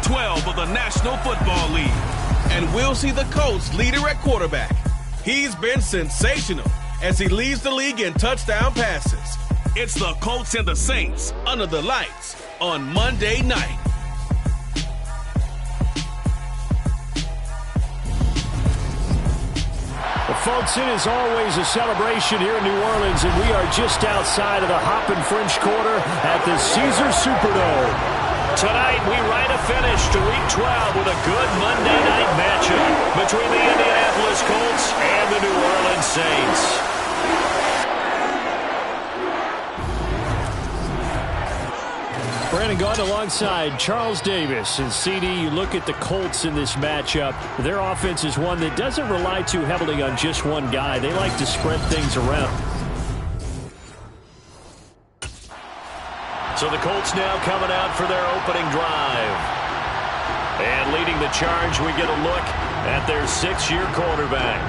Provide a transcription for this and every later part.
12 of the National Football League. And we'll see the Colts leader at quarterback. He's been sensational as he leads the league in touchdown passes. It's the Colts and the Saints under the lights on Monday night. Well, folks, it is always a celebration here in New Orleans, and we are just outside of the Hoppin' French Quarter at the Caesars Superdome. Tonight, we write a finish to Week 12 with a good Monday night matchup between the Indianapolis Colts and the New Orleans Saints. Brandon Gaudin alongside Charles Davis. And CD, you look at the Colts in this matchup. Their offense is one that doesn't rely too heavily on just one guy. They like to spread things around. So the Colts now coming out for their opening drive. And leading the charge, we get a look at their 6-year quarterback.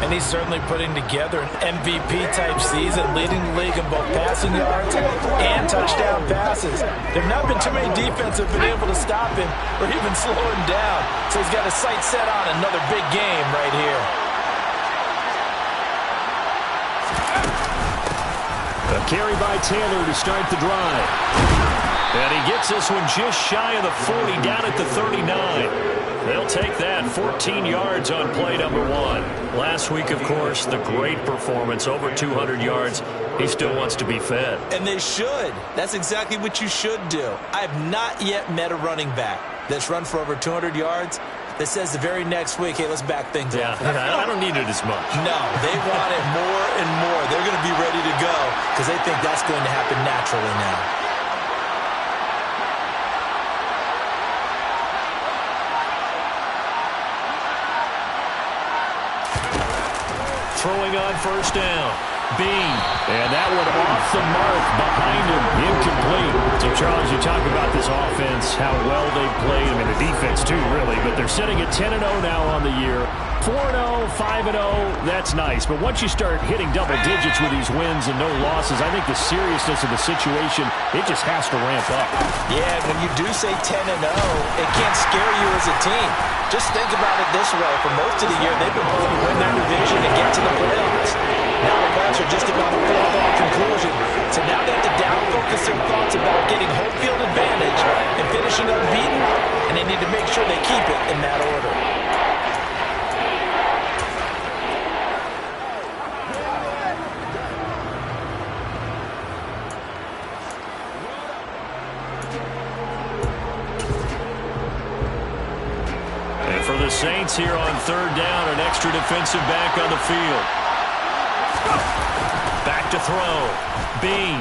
And he's certainly putting together an MVP-type season, leading the league in both passing yards and touchdown passes. There have not been too many defenses have been able to stop him or even slow him down. So he's got his sights set on another big game right here. A carry by Taylor to start the drive. And he gets this one just shy of the 40, down at the 39. They'll take that 14 yards on play number 1. Last week, of course, the great performance, over 200 yards. He still wants to be fed. And they should. That's exactly what you should do. I have not yet met a running back that's run for over 200 yards that says the very next week, hey, let's back things up. I don't need it as much. No, they want it more and more. They're going to be ready to go because they think that's going to happen naturally now. Throwing on first down. Bean. And that one off the mark behind him. Incomplete. So, Charles, you talk about this offense, how well they've played. I mean, the defense, too, really. But they're sitting at 10-0 now on the year. 4-0, 5-0, that's nice. But once you start hitting double digits with these wins and no losses, I think the seriousness of the situation, it just has to ramp up. Yeah, when you do say 10-0, it can't scare you as a team. Just think about it this way. For most of the year, they've been able to win their division and get to the playoffs. Now the playoffs are just about a foregone conclusion. So now they have to down-focus their thoughts about getting home field advantage and finishing unbeaten, and they need to make sure they keep it in that order. For the Saints here on third down, an extra defensive back on the field. Back to throw. Bean.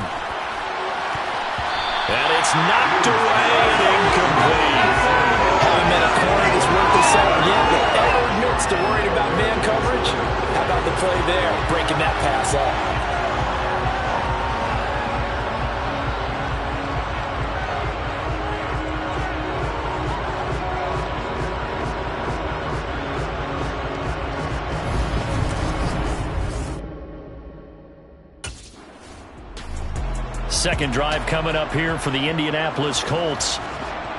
And it's knocked away and incomplete. Having been a corner that's worked this out yet, but ever admits to worried about man coverage. How about the play there, breaking that pass up? Second drive coming up here for the Indianapolis Colts.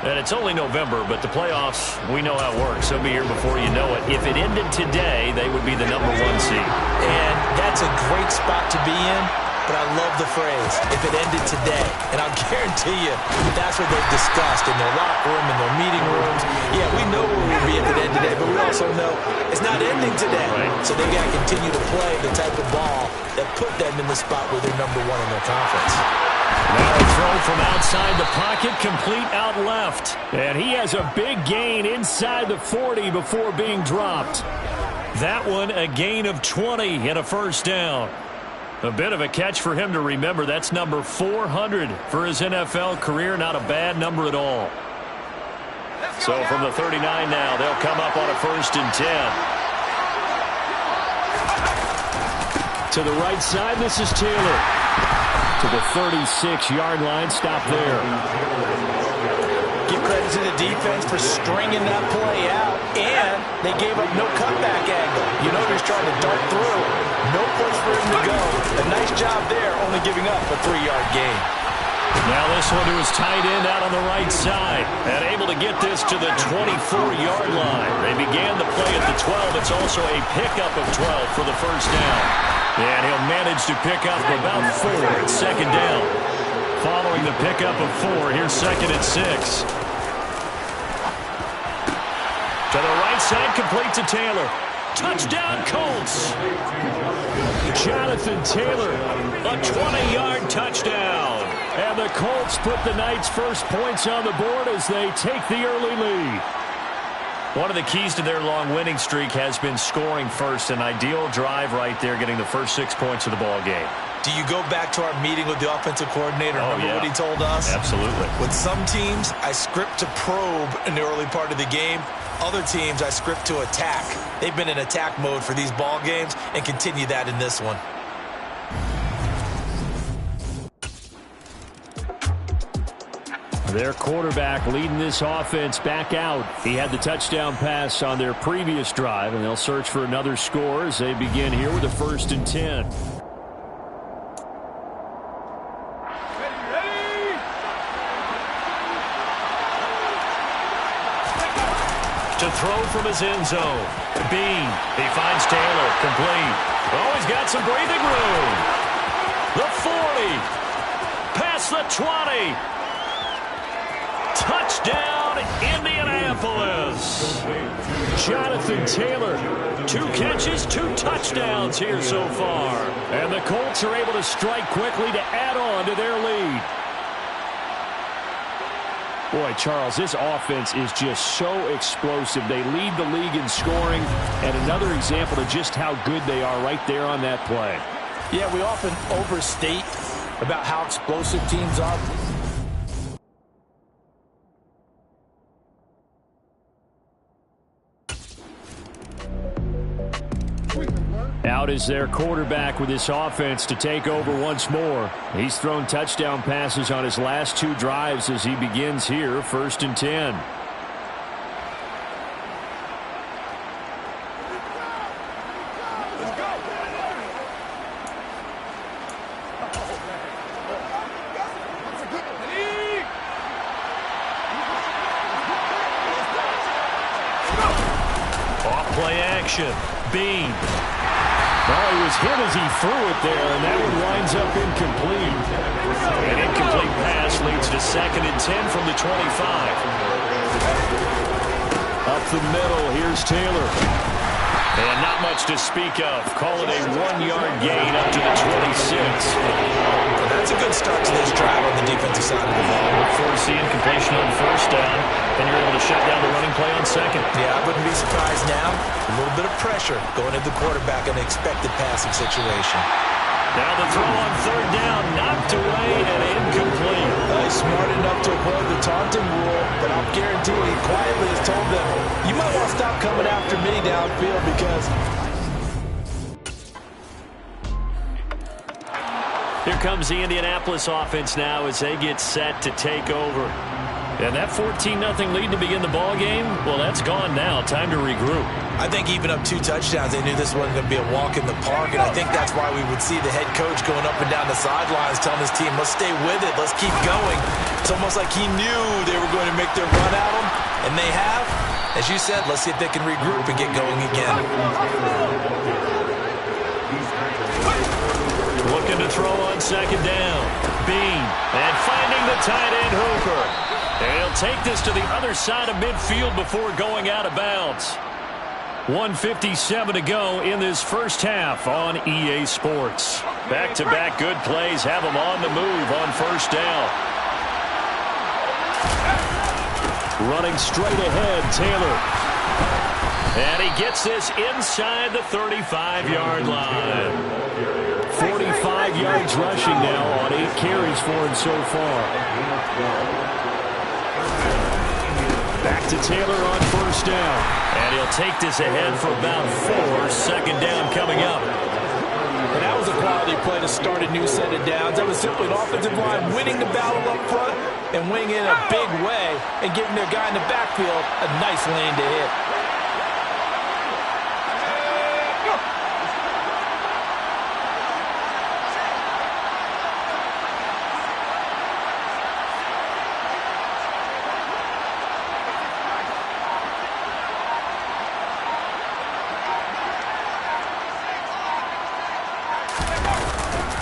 And it's only November, but the playoffs, we know how it works. They'll be here before you know it. If it ended today, they would be the #1 seed. And that's a great spot to be in, but I love the phrase, if it ended today. And I'll guarantee you that's what they've discussed in their locker room, in their meeting rooms. Yeah, we know where we'll be if it ended today, but we also know it's not ending today. Right. So they've got to continue to play the type of ball that put them in the spot where they're #1 in their conference. Now a throw from outside the pocket, complete out left. And he has a big gain inside the 40 before being dropped. That one a gain of 20 and a first down. A bit of a catch for him to remember. That's number 400 for his NFL career. Not a bad number at all. So from the 39 now, they'll come up on a 1st and 10. To the right side, this is Taylor. To the 36-yard line, stop there. Give credit to the defense for stringing that play out, and they gave up no cutback angle. You know he's trying to dart through. No place for him to go. A nice job there, only giving up a 3-yard gain. Now this one to his tight end out on the right side. And able to get this to the 24-yard line. They began the play at the 12. It's also a pickup of 12 for the first down. And he'll manage to pick up about 4 at second down. Following the pickup of 4, here's second and 6. To the right side, complete to Taylor. Touchdown, Colts. Jonathan Taylor, a 20-yard touchdown. And the Colts put the Knights' first points on the board as they take the early lead. One of the keys to their long winning streak has been scoring first. An ideal drive right there, getting the first 6 points of the ball game. Do you go back to our meeting with the offensive coordinator? Remember what he told us? Absolutely. With some teams, I script to probe in the early part of the game. Other teams, I script to attack. They've been in attack mode for these ball games and continue that in this one. Their quarterback leading this offense back out. He had the touchdown pass on their previous drive, and they'll search for another score as they begin here with a 1st and 10. To throw from his end zone. Bean. He finds Taylor. Complete. Oh, he's got some breathing room. The 40. Past the 20. Touchdown, Indianapolis. Jonathan Taylor. 2 catches, 2 touchdowns here so far. And the Colts are able to strike quickly to add on to their lead. Boy, Charles, this offense is just so explosive. They lead the league in scoring, and another example of just how good they are right there on that play. Yeah, we often overstate about how explosive teams are. Out is their quarterback with this offense to take over once more. He's thrown touchdown passes on his last 2 drives as he begins here, 1st and 10. Off play action. Bean. Well, he was hit as he threw it there, and that one winds up incomplete. An incomplete pass leads to 2nd and 10 from the 25. Up the middle, here's Taylor. And not much to speak of. Call it a 1-yard gain up to the 26. That's a good start to this drive on the defensive side of the ball. Force the incompletion on 1st down, then you're able to shut down the running play on 2nd. Yeah, I wouldn't be surprised now. A little bit of pressure going at the quarterback in an expected passing situation. Now the throw on 3rd down, knocked away and incomplete. He's smart enough to avoid the taunting rule, but I'll guarantee he quietly has told them, you might want to stop coming after me downfield because... Here comes the Indianapolis offense now as they get set to take over. And that 14-0 lead to begin the ball game, well, that's gone now. Time to regroup. I think even up 2 touchdowns, they knew this wasn't going to be a walk in the park, and I think that's why we would see the head coach going up and down the sidelines telling his team, let's stay with it, let's keep going. It's almost like he knew they were going to make their run at him, and they have. As you said, let's see if they can regroup and get going again. Looking to throw on 2nd down. Bean, and finding the tight end Hooper. And he'll take this to the other side of midfield before going out of bounds. 1:57 to go in this first half on EA Sports. Back-to-back good plays have them on the move on 1st down. Running straight ahead, Taylor. And he gets this inside the 35-yard line. 45 yards rushing now on 8 carries for him so far. Back to Taylor on 1st down. And he'll take this ahead for about 4. 2nd down coming up. And that was a quality play to start a new set of downs. That was simply an offensive line winning the battle up front and winning in a big way and giving their guy in the backfield a nice lane to hit.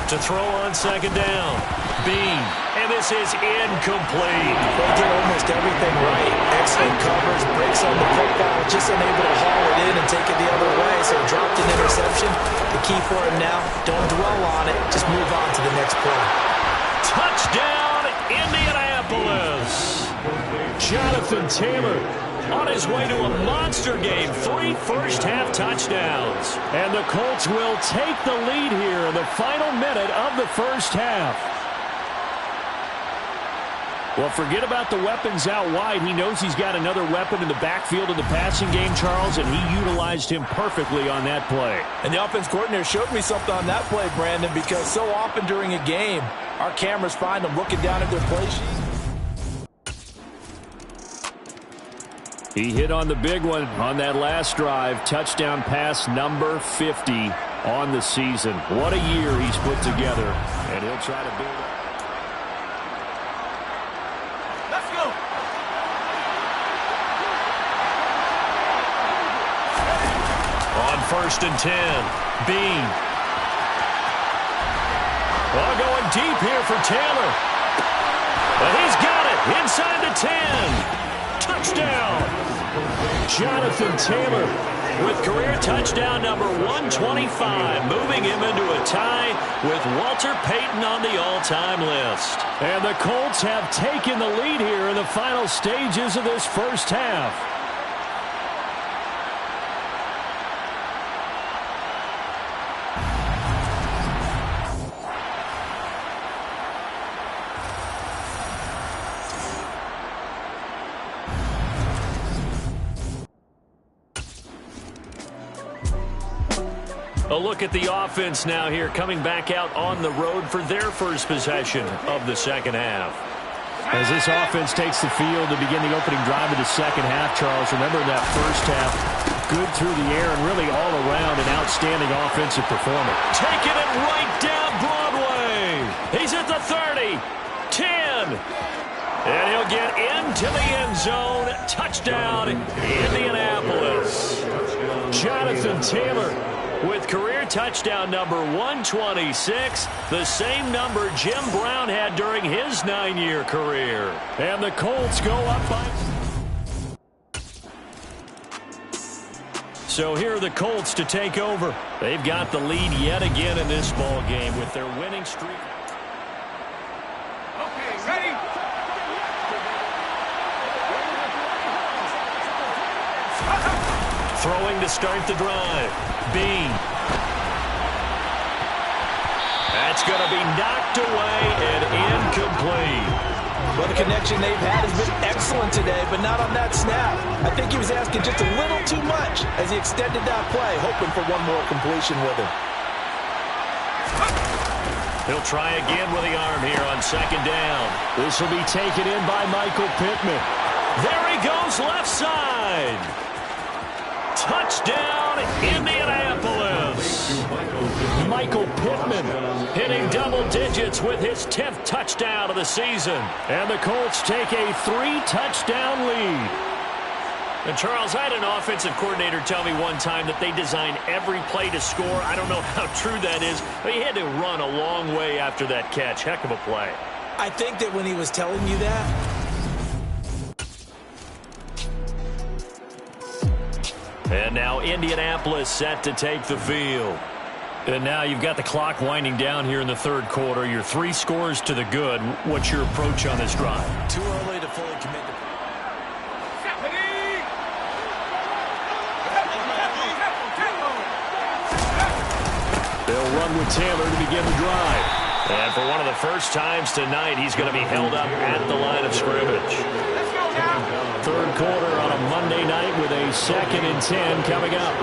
To throw on second down. Bean. And this is incomplete. They did almost everything right. Excellent covers, breaks on the football, just unable to haul it in and take it the other way. So dropped an interception. The key for him now, don't dwell on it. Just move on to the next play. Touchdown, Indianapolis. Jonathan Taylor on his way to a monster game. 3 first-half touchdowns. And the Colts will take the lead here in the final minute of the first half. Well, forget about the weapons out wide. He knows he's got another weapon in the backfield of the passing game, Charles, and he utilized him perfectly on that play. And the offense coordinator showed me something on that play, Brandon, because so often during a game, our cameras find them looking down at their play sheet. He hit on the big one on that last drive. Touchdown pass number 50 on the season. What a year he's put together. And he'll try to build up. Let's go. On 1st and 10. Bean. Well, going deep here for Taylor. And he's got it inside the 10. Touchdown. Jonathan Taylor with career touchdown number 125, moving him into a tie with Walter Payton on the all-time list. And the Colts have taken the lead here in the final stages of this first half. A look at the offense now here, coming back out on the road for their first possession of the second half. As this offense takes the field to begin the opening drive of the second half, Charles, remember that first half, good through the air and really all around an outstanding offensive performance. Taking it right down Broadway. He's at the 30, 10, and he'll get into the end zone. Touchdown, Indianapolis. Jonathan Taylor with career touchdown number 126, the same number Jim Brown had during his 9-year career. And the Colts go up by... So here are the Colts to take over. They've got the lead yet again in this ball game with their winning streak. Okay, ready? Throwing to start the drive. Bean. That's going to be knocked away and incomplete. Well, the connection they've had has been excellent today, but not on that snap. I think he was asking just a little too much as he extended that play, hoping for one more completion with him. He'll try again with the arm here on second down. This will be taken in by Michael Pittman. There he goes left side. Touchdown, Indianapolis. Michael Pittman hitting double digits with his 10th touchdown of the season. And the Colts take a 3-touchdown lead. And Charles, I had an offensive coordinator tell me one time that they design every play to score. I don't know how true that is, but he had to run a long way after that catch. Heck of a play. I think that when he was telling you that... And now Indianapolis set to take the field. And now you've got the clock winding down here in the third quarter. You're 3 scores to the good. What's your approach on this drive? Too early to fully commit to... They'll run with Taylor to begin the drive. And for one of the first times tonight, he's going to be held up at the line of scrimmage. Third quarter on a Monday night with a 2nd and 10 coming up.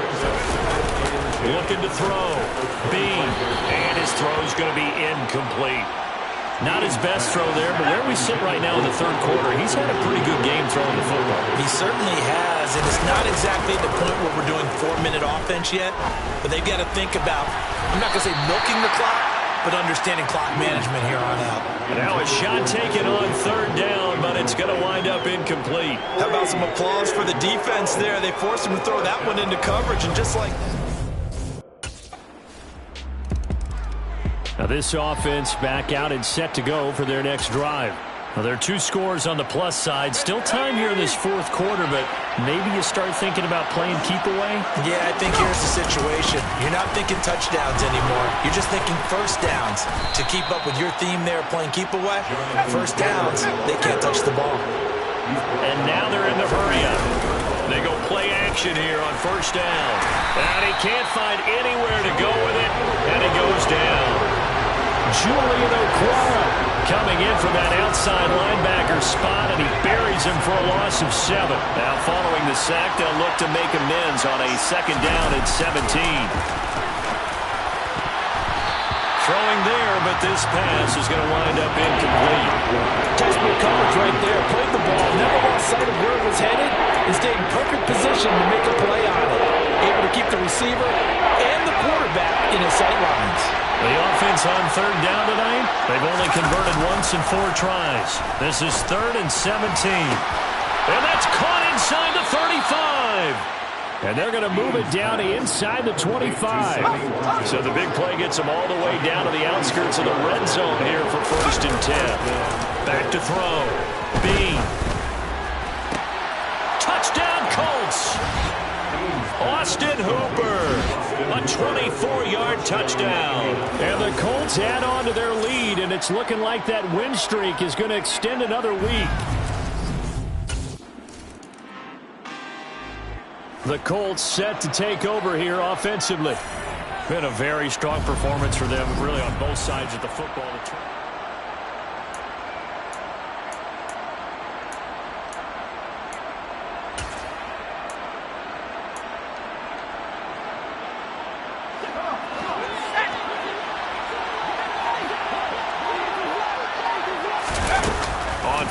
Looking to throw. Bean. And his throw's going to be incomplete. Not his best throw there, but where we sit right now in the third quarter, he's had a pretty good game throwing the football. He certainly has, and it's not exactly the point where we're doing 4-minute offense yet, but they've got to think about, I'm not going to say milking the clock, but understanding clock management here on out. Now a shot taken on third down, but it's going to wind up incomplete. How about some applause for the defense there? They forced him to throw that one into coverage, and just like... Now this offense back out and set to go for their next drive. Well, there are 2 scores on the plus side. Still time here in this fourth quarter, but maybe you start thinking about playing keep away? Yeah, I think here's the situation. You're not thinking touchdowns anymore. You're just thinking first downs. To keep up with your theme there, playing keep away, first downs, they can't touch the ball. And now they're in the hurry-up. They go play action here on first down. And he can't find anywhere to go with it, and he goes down. Julian Okwara coming in from that outside linebacker spot, and he buries him for a loss of 7. Now following the sack, they'll look to make amends on a second down at 17. Throwing there, but this pass is going to wind up incomplete. Textbook coverage right there. Played the ball, never lost sight of where it was headed, and stayed in perfect position to make a play on it. Able to keep the receiver and the quarterback in his sight lines. The offense on third down tonight, they've only converted once in 4 tries. This is 3rd and 17. And that's caught inside the 35. And they're going to move it down inside the 25. So the big play gets them all the way down to the outskirts of the red zone here for 1st and 10. Back to throw. Bean. Touchdown Colts. Austin Hooper. A 24-yard touchdown. And the Colts add on to their lead, and it's looking like that win streak is going to extend another week. The Colts set to take over here offensively. Been a very strong performance for them, really on both sides of the football.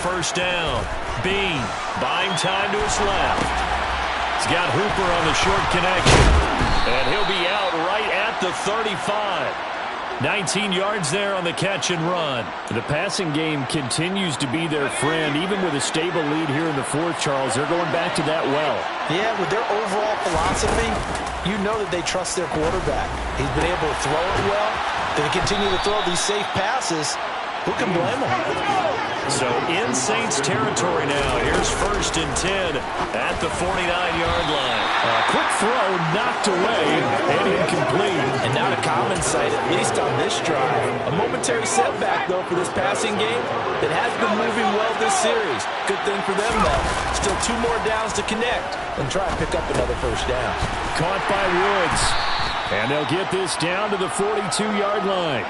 First down. Bean buying time to his left. He's got Hooper on the short connection. And he'll be out right at the 35. 19 yards there on the catch and run. The passing game continues to be their friend. Even with a stable lead here in the fourth, Charles, they're going back to that well. Yeah, with their overall philosophy, you know that they trust their quarterback. He's been able to throw it well. They continue to throw these safe passes. Who can blame them? So in Saints territory now. Here's 1st and 10 at the 49-yard line. A quick throw knocked away and incomplete. And not a common sight, at least on this drive. A momentary setback, though, for this passing game that has been moving well this series. Good thing for them, though. Still 2 more downs to connect and try and pick up another first down. Caught by Woods. And they'll get this down to the 42-yard line.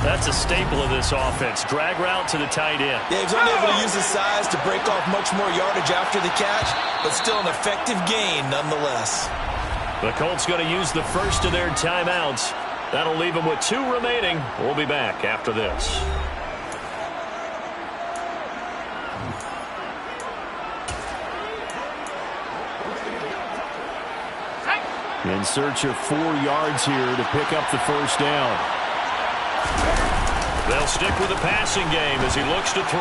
That's a staple of this offense. Drag route to the tight end. Yeah, he's only able to use his size to break off much more yardage after the catch, but still an effective gain nonetheless. The Colts going to use the first of their timeouts. That'll leave them with 2 remaining. We'll be back after this. In search of 4 yards here to pick up the first down. They'll stick with the passing game as he looks to throw.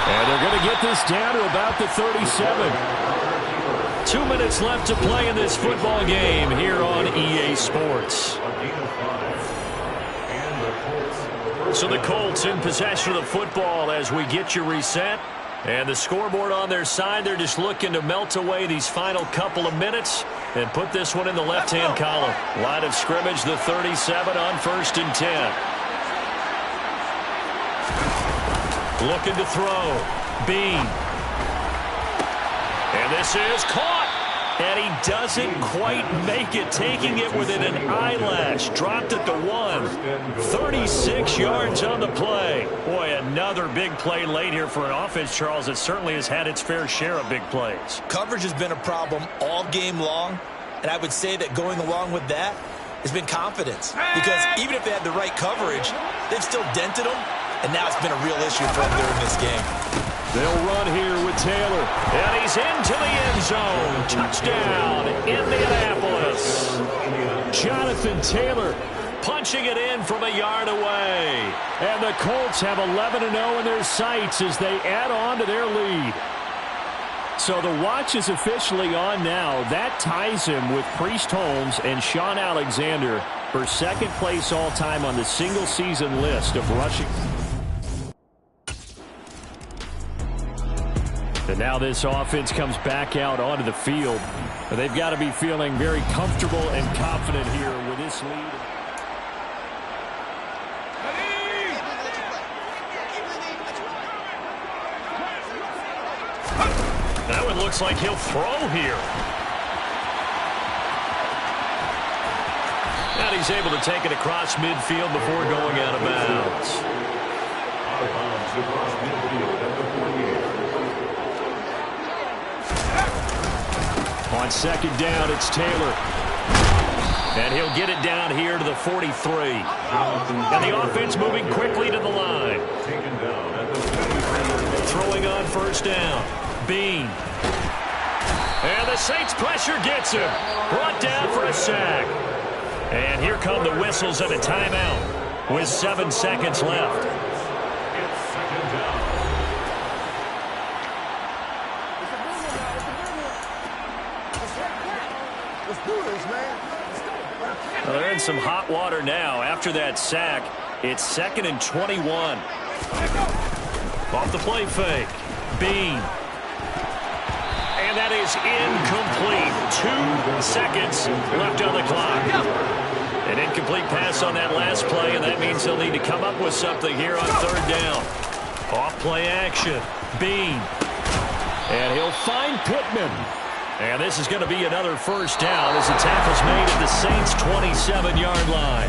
And they're going to get this down to about the 37. 2 minutes left to play in this football game here on EA Sports. So the Colts in possession of the football as we get you reset. And the scoreboard on their side, they're just looking to melt away these final couple of minutes and put this one in the left-hand column. Line of scrimmage, the 37 on 1st and 10. Looking to throw. Bean. And this is caught. And he doesn't quite make it, taking it within an eyelash. Dropped at the 1. 36 yards on the play. Boy, another big play late here for an offense, Charles, that certainly has had its fair share of big plays. Coverage has been a problem all game long, and I would say that going along with that has been confidence. Because even if they had the right coverage, they've still dented them, and now it's been a real issue for them during this game. They'll run here with Taylor, and he's into the end zone. Touchdown, Indianapolis. Jonathan Taylor punching it in from a yard away. And the Colts have 11-0 in their sights as they add on to their lead. So the watch is officially on now. That ties him with Priest Holmes and Sean Alexander for second place all-time on the single-season list of rushing. And now this offense comes back out onto the field. They've got to be feeling very comfortable and confident here with this lead. That one looks like he'll throw here. And he's able to take it across midfield before going out of bounds. On second down, it's Taylor. And he'll get it down here to the 43. And the offense moving quickly to the line. Throwing on first down. Bean. And the Saints pressure gets him. Brought down for a sack. And here come the whistles and a timeout with 7 seconds left. Well, they're in some hot water now. After that sack, it's 2nd and 21. Off the play fake. Bean. And that is incomplete. 2 seconds left on the clock. An incomplete pass on that last play, and that means they'll need to come up with something here on third down. Off play action. Bean. And he'll find Pittman. And this is going to be another first down as the tackle's made at the Saints' 27-yard line.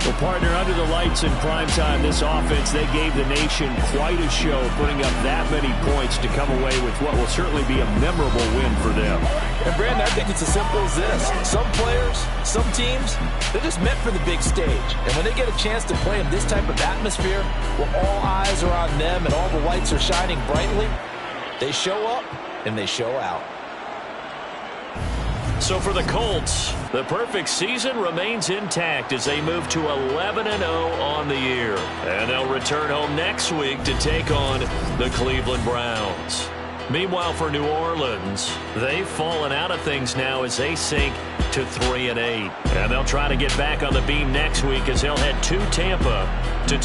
Well, partner, under the lights in primetime, this offense, they gave the nation quite a show, putting up that many points to come away with what will certainly be a memorable win for them. And, Brandon, I think it's as simple as this. Some players, some teams, they're just meant for the big stage. And when they get a chance to play in this type of atmosphere, where all eyes are on them and all the lights are shining brightly, they show up and they show out. So for the Colts, the perfect season remains intact as they move to 11-0 on the year. And they'll return home next week to take on the Cleveland Browns. Meanwhile, for New Orleans, they've fallen out of things now as they sink to 3-8. And they'll try to get back on the beam next week as they'll head to Tampa to